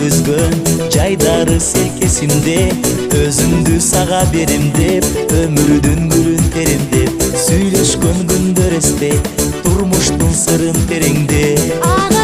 үзгөн жайдары селкесимде өзүмдү сага берем деп өмүрдүн гүлүн теремдеп сүйлөшкөн күндөр эсте турмуштун сырын тереңдеп